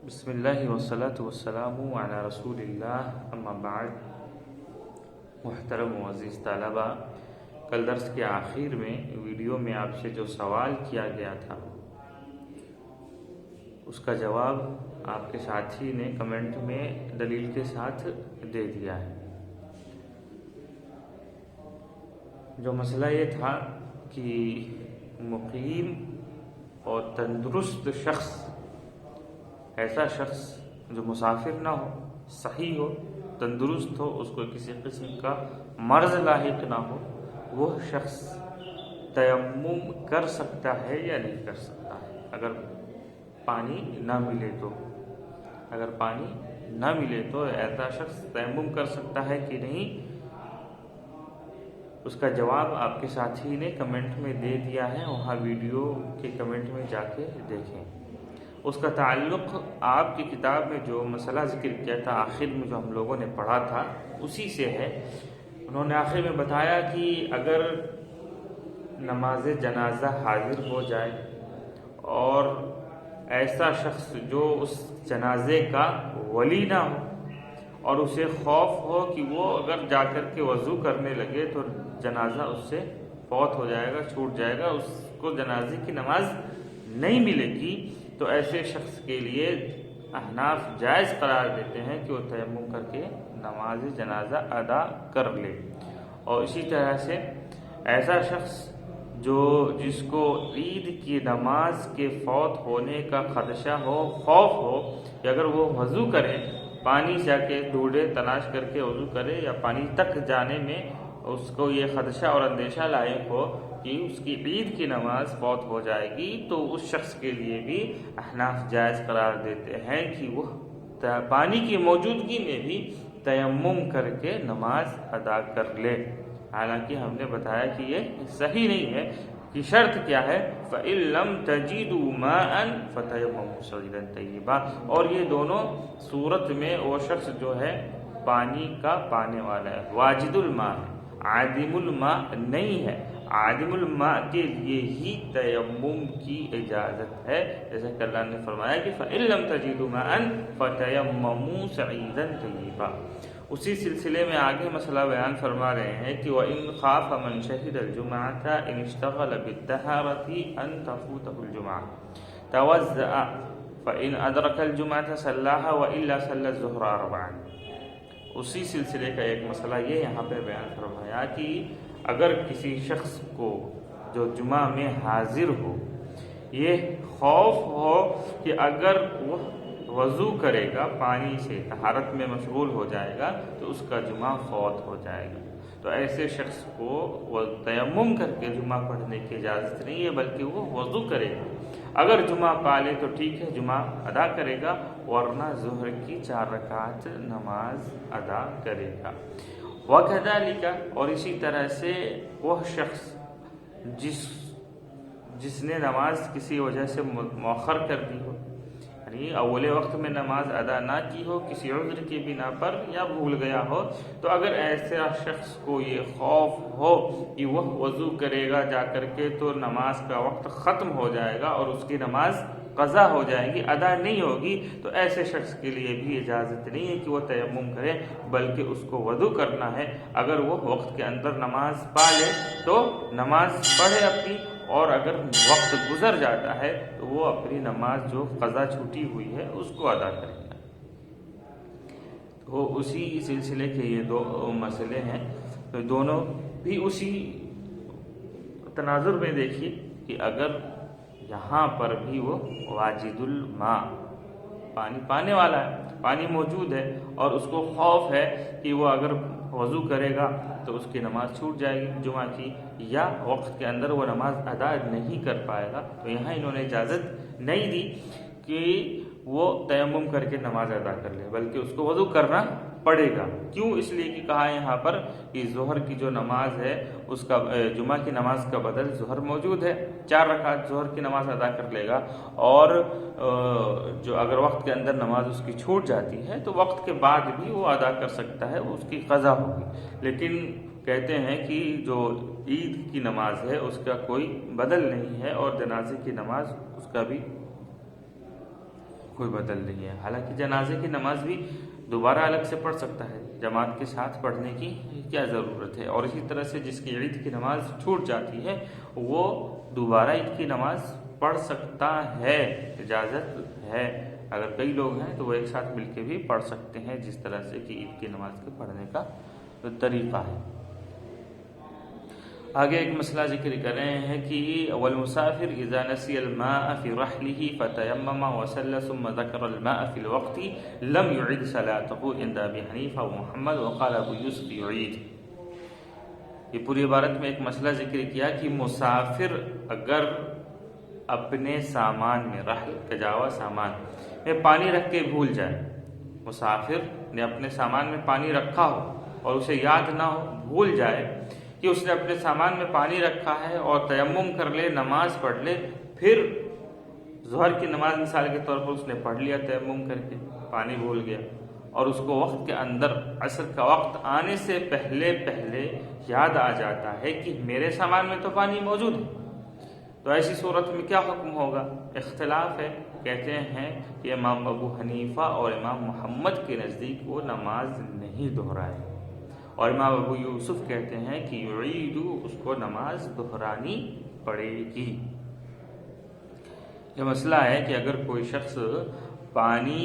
بسم اللہ والصلاة والسلام علی رسول اللہ اما بعد. محترم معزز طلبہ، کل درس کے آخر میں ویڈیو میں آپ سے جو سوال کیا گیا تھا اس کا جواب آپ کے ساتھی نے کمنٹ میں دلیل کے ساتھ دے دیا ہے. جو مسئلہ یہ تھا کہ مقیم اور تندرست شخص، ایسا شخص جو مسافر نہ ہو، صحیح ہو، تندرست ہو، اس کو کسی قسم کا مرض لاحق نہ ہو، وہ شخص تیمم کر سکتا ہے یا نہیں کر سکتا ہے اگر پانی نہ ملے تو. اگر پانی نہ ملے تو ایسا شخص تیمم کر سکتا ہے کہ نہیں، اس کا جواب آپ کے ساتھی نے کمنٹ میں دے دیا ہے. وہاں ویڈیو کے کمنٹ میں جا کے دیکھیں. اس کا تعلق آپ کی کتاب میں جو مسئلہ ذکر کیا تھا آخر میں، جو ہم لوگوں نے پڑھا تھا، اسی سے ہے. انہوں نے آخر میں بتایا کہ اگر نماز جنازہ حاضر ہو جائے اور ایسا شخص جو اس جنازے کا ولی نہ ہو اور اسے خوف ہو کہ وہ اگر جا کر کے وضو کرنے لگے تو جنازہ اس سے فوت ہو جائے گا، چھوٹ جائے گا، اس کو جنازے کی نماز نہیں ملے گی، تو ایسے شخص کے لیے احناف جائز قرار دیتے ہیں کہ وہ تیمم کر کے نماز جنازہ ادا کر لے. اور اسی طرح سے ایسا شخص جس کو عید کی نماز کے فوت ہونے کا خدشہ ہو، خوف ہو کہ اگر وہ وضو کرے، پانی جا کے ڈھونڈے، تلاش کر کے وضو کرے، یا پانی تک جانے میں اس کو یہ خدشہ اور اندیشہ لاحق ہو کہ اس کی عید کی نماز فوت ہو جائے گی، تو اس شخص کے لیے بھی احناف جائز قرار دیتے ہیں کہ وہ پانی کی موجودگی میں بھی تیمم کر کے نماز ادا کر لے. حالانکہ ہم نے بتایا کہ یہ صحیح نہیں ہے. کہ شرط کیا ہے؟ فَإِن لَّمْ تَجِدُوا مَاءً فَتَيَمَّمُوا صَعِيدًا طَيِّبًا. اور یہ دونوں صورت میں وہ شخص جو ہے پانی کا پانے والا ہے، واجد الماء ہے، عادم الماء نہیں ہے. عادم الماء کے لیے ہی تیمم کی اجازت ہے، جیسا کہ اللہ نے فرمایا کہ فَإِن لَّمْ تَجِدُوا مَاءً فَتَيَمَّمُوا صَعِيدًا طَيِّبًا. اسی سلسلے میں آگے مسئلہ بیان فرما رہے ہیں کہ وَإِنْ خَافَ مَنْ شَهِدَ الْجُمْعَةَ إِنِ اشْتَغَلَ بِالطَّهَارَةِ أَنْ تَفُوتَهُ الْجُمْعَةُ تَوَضَّأَ فَإِنْ أَدْرَكَ الْجُمْعَةَ صَلَّاهَا وَإِلَّا صَلَّى الظُّهْرَ أَرْبَعًا. اسی سلسلے کا ایک مسئلہ یہ یہاں پہ بیان فرمایا کہ اگر کسی شخص کو جو جمعہ میں حاضر ہو، یہ خوف ہو کہ اگر وہ وضو کرے گا، پانی سے طہارت میں مشغول ہو جائے گا تو اس کا جمعہ فوت ہو جائے گا، تو ایسے شخص کو وہ تیمم کر کے جمعہ پڑھنے کی اجازت نہیں ہے، بلکہ وہ وضو کرے گا. اگر جمعہ پالے تو ٹھیک ہے، جمعہ ادا کرے گا، ورنہ ظہر کی 4 رکعت نماز ادا کرے گا. وَكَذَلِكَ، اور اسی طرح سے وہ شخص جس نے نماز کسی وجہ سے مؤخر کر دی ہو، یعنی اول وقت میں نماز ادا نہ کی ہو کسی عذر کی بنا پر، یا بھول گیا ہو، تو اگر ایسا شخص کو یہ خوف ہو کہ وہ وضو کرے گا جا کر کے تو نماز کا وقت ختم ہو جائے گا اور اس کی نماز قضا ہو جائے گی، ادا نہیں ہوگی، تو ایسے شخص کے لیے بھی اجازت نہیں ہے کہ وہ تیمم کرے، بلکہ اس کو وضو کرنا ہے. اگر وہ وقت کے اندر نماز پا لے تو نماز پڑھے اپنی، اور اگر وقت گزر جاتا ہے تو وہ اپنی نماز جو قضا چھوٹی ہوئی ہے اس کو ادا کرے گا. تو اسی سلسلے کے یہ 2 مسئلے ہیں، تو دونوں بھی اسی تناظر میں دیکھیے کہ اگر یہاں پر بھی وہ واجد الماء، پانی پانے والا ہے، پانی موجود ہے، اور اس کو خوف ہے کہ وہ اگر وضو کرے گا تو اس کی نماز چھوٹ جائے گی جمعہ کی، یا وقت کے اندر وہ نماز ادا نہیں کر پائے گا، تو یہاں انہوں نے اجازت نہیں دی کہ وہ تیمم کر کے نماز ادا کر لے، بلکہ اس کو وضو کرنا پڑے گا. کیوں؟ اس لیے کہ کہا ہے یہاں پر کہ ظہر کی جو نماز ہے اس کا، جمعہ کی نماز کا بدل ظہر موجود ہے، 4 رکعت ظہر کی نماز ادا کر لے گا، اور جو اگر وقت کے اندر نماز اس کی چھوٹ جاتی ہے تو وقت کے بعد بھی وہ ادا کر سکتا ہے، اس کی قضا ہوگی. لیکن کہتے ہیں کہ جو عید کی نماز ہے اس کا کوئی بدل نہیں ہے، اور جنازے کی نماز اس کا بھی کوئی بدل نہیں ہے۔ حالانکہ جنازے کی نماز بھی دوبارہ الگ سے پڑھ سکتا ہے، جماعت کے ساتھ پڑھنے کی کیا ضرورت ہے۔ اور اسی طرح سے جس کی عید کی نماز چھوٹ جاتی ہے وہ دوبارہ عید کی نماز پڑھ سکتا ہے، اجازت ہے۔ اگر کئی لوگ ہیں تو وہ ایک ساتھ مل کے بھی پڑھ سکتے ہیں، جس طرح سے کہ عید کی نماز کے پڑھنے کا طریقہ ہے۔ آگے ایک مسئلہ ذکر کر رہے ہیں کہ والمسافر اذا نسی الماء في رحله فتيمم وصلى ثم ذكر الماء في الوقت لم يعد صلاته عند ابي حنیفہ ومحمد وقال ابو یوسف يعيد۔ یہ پوری عبارت میں ایک مسئلہ ذکر کیا کہ مسافر اگر اپنے سامان میں، رحل کجاوا سامان میں پانی رکھ کے بھول جائے، مسافر نے اپنے سامان میں پانی رکھا ہو اور اسے یاد نہ ہو، بھول جائے کہ اس نے اپنے سامان میں پانی رکھا ہے اور تیمم کر لے، نماز پڑھ لے، پھر ظہر کی نماز مثال کے طور پر اس نے پڑھ لیا تیمم کر کے، پانی بھول گیا اور اس کو وقت کے اندر عصر کا وقت آنے سے پہلے یاد آ جاتا ہے کہ میرے سامان میں تو پانی موجود ہے، تو ایسی صورت میں کیا حکم ہوگا؟ اختلاف ہے۔ کہتے ہیں کہ امام ابو حنیفہ اور امام محمد کے نزدیک وہ نماز نہیں دہرائے، اور امام ابو یوسف کہتے ہیں کہ یعید، اس کو نماز دہرانی پڑے گی۔ یہ مسئلہ ہے کہ اگر کوئی شخص پانی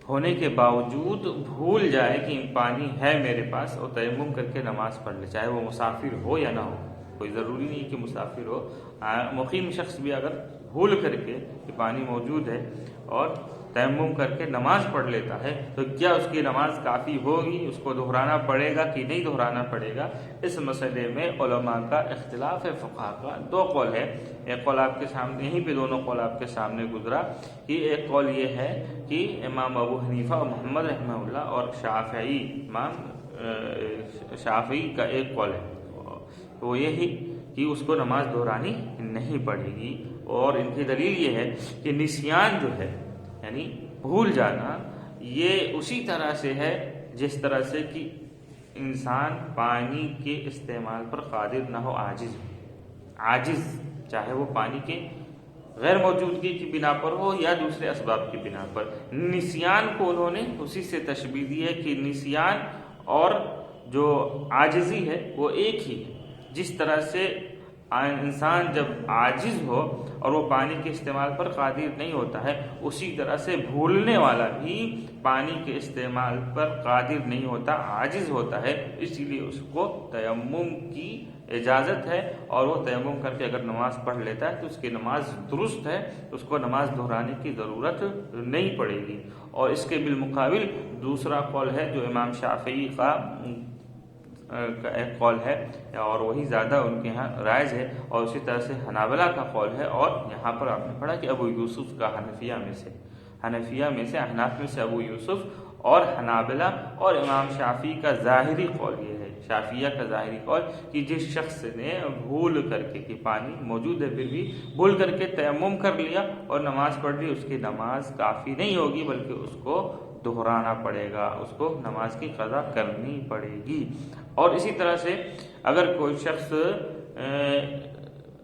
ہونے کے باوجود بھول جائے کہ پانی ہے میرے پاس اور تیمم کر کے نماز پڑھ لے، چاہے وہ مسافر ہو یا نہ ہو، کوئی ضروری نہیں کہ مسافر ہو، مقیم شخص بھی اگر بھول کر کے کہ پانی موجود ہے اور تیمم کر کے نماز پڑھ لیتا ہے تو کیا اس کی نماز کافی ہوگی؟ اس کو دہرانا پڑے گا کہ نہیں دہرانا پڑے گا؟ اس مسئلے میں علماء کا اختلاف ہے، فقہاء کا دو قول ہے۔ ایک قول آپ کے سامنے، یہیں پہ دونوں قول آپ کے سامنے گزرا کہ ایک قول یہ ہے کہ امام ابو حنیفہ اور محمد رحمہ اللہ اور شافعی، امام شافعی کا ایک قول ہے، وہ یہی کہ اس کو نماز دہرانی نہیں پڑے گی، اور ان کی دلیل یہ ہے کہ نسیان جو ہے، یعنی بھول جانا، یہ اسی طرح سے ہے جس طرح سے کہ انسان پانی کے استعمال پر قادر نہ ہو، عاجز، چاہے وہ پانی کے غیر موجودگی کی بنا پر ہو یا دوسرے اسباب کی بنا پر۔ نسیان کو انہوں نے اسی سے تشبیہ دی ہے کہ نسیان اور جو عاجزی ہے وہ ایک ہی ہے۔ جس طرح سے انسان جب عاجز ہو اور وہ پانی کے استعمال پر قادر نہیں ہوتا ہے، اسی طرح سے بھولنے والا بھی پانی کے استعمال پر قادر نہیں ہوتا، عاجز ہوتا ہے، اسی لیے اس کو تیمم کی اجازت ہے، اور وہ تیمم کر کے اگر نماز پڑھ لیتا ہے تو اس کی نماز درست ہے، اس کو نماز دہرانے کی ضرورت نہیں پڑے گی۔ اور اس کے بالمقابل دوسرا قول ہے جو امام شافعی کا ایک قول ہے، اور وہی زیادہ ان کے ہاں رائج ہے، اور اسی طرح سے حنابلہ کا قول ہے، اور یہاں پر آپ نے پڑھا کہ ابو یوسف کا حنفیہ میں سے، احناف میں سے ابو یوسف اور حنابلہ اور امام شافعی کا ظاہری قول یہ ہے، شافعیہ کا ظاہری قول کہ جس شخص نے بھول کر کے کہ پانی موجود ہے پھر بھی بھول کر کے تیمم کر لیا اور نماز پڑھ لی، اس کی نماز کافی نہیں ہوگی بلکہ اس کو دہرانا پڑے گا، اس کو نماز کی قضا کرنی پڑے گی۔ اور اسی طرح سے اگر کوئی شخص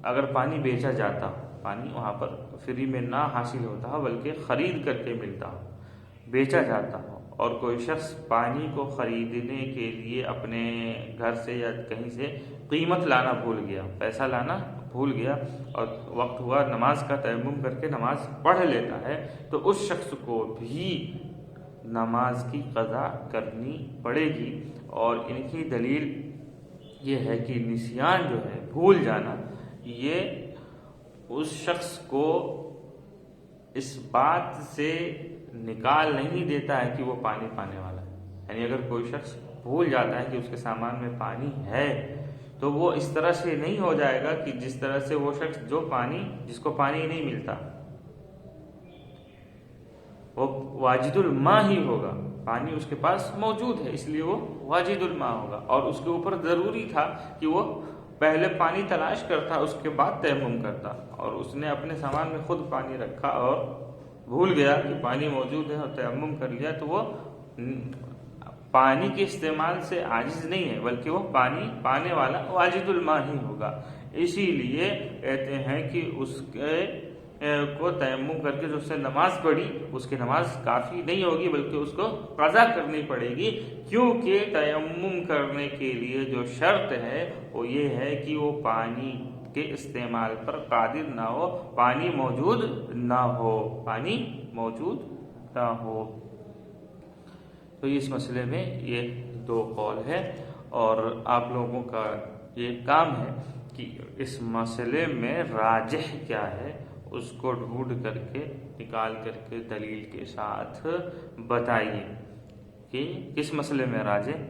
اگر پانی بیچا جاتا ہو، پانی وہاں پر فری میں نہ حاصل ہوتا ہو بلکہ خرید کر کے ملتا ہو، بیچا جاتا ہو، اور کوئی شخص پانی کو خریدنے کے لیے اپنے گھر سے یا کہیں سے قیمت لانا بھول گیا، پیسہ لانا بھول گیا، اور وقت ہوا نماز کا، تیمم کر کے نماز پڑھ لیتا ہے، تو اس شخص کو بھی نماز کی قضا کرنی پڑے گی۔ اور ان کی دلیل یہ ہے کہ نسیان جو ہے، بھول جانا، یہ اس شخص کو اس بات سے نکال نہیں دیتا ہے کہ وہ پانی پانے والا ہے۔ یعنی اگر کوئی شخص بھول جاتا ہے کہ اس کے سامان میں پانی ہے تو وہ اس طرح سے نہیں ہو جائے گا کہ جس طرح سے وہ شخص جس کو پانی نہیں ملتا، وہ واجد الماء ہی ہوگا، پانی اس کے پاس موجود ہے اس لیے وہ واجد الماء ہوگا، اور اس کے اوپر ضروری تھا کہ وہ پہلے پانی تلاش کرتا، اس کے بعد تیمم کرتا، اور اس نے اپنے سامان میں خود پانی رکھا اور بھول گیا کہ پانی موجود ہے اور تیمم کر لیا، تو وہ پانی کے استعمال سے عاجز نہیں ہے بلکہ وہ پانی پانے والا واجد الماء ہی ہوگا۔ اسی لیے کہتے ہیں کہ اس کے کو تیمم کر کے جو اس سے نماز پڑھی اس کی نماز کافی نہیں ہوگی بلکہ اس کو قضا کرنی پڑے گی، کیونکہ تیمم کرنے کے لیے جو شرط ہے وہ یہ ہے کہ وہ پانی کے استعمال پر قادر نہ ہو، پانی موجود نہ ہو، پانی موجود نہ ہو۔ تو اس مسئلے میں یہ دو قول ہے، اور آپ لوگوں کا یہ کام ہے کہ اس مسئلے میں راجح کیا ہے اس کو ڈھونڈ کر کے نکال کر کے دلیل کے ساتھ بتائیے کہ کس مسئلے میں راجح،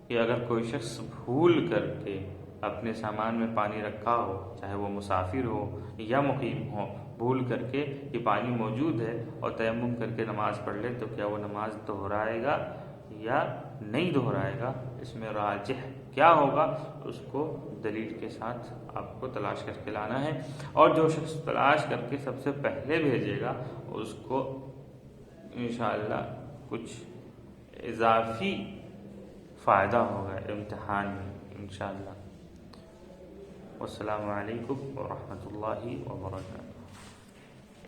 کہ اگر کوئی شخص بھول کر کے اپنے سامان میں پانی رکھا ہو، چاہے وہ مسافر ہو یا مقیم ہو، بھول کر کے کہ پانی موجود ہے اور تیمم کر کے نماز پڑھ لے، تو کیا وہ نماز دہرائے گا یا نہیں دہرائے گا؟ اس میں راجح کیا ہوگا اس کو دلیل کے ساتھ آپ کو تلاش کر کے لانا ہے، اور جو شخص تلاش کر کے سب سے پہلے بھیجے گا اس کو انشاءاللہ کچھ اضافی فائدہ ہوگا امتحان میں انشاءاللہ۔ والسلام علیکم ورحمۃ اللہ وبرکاتہ۔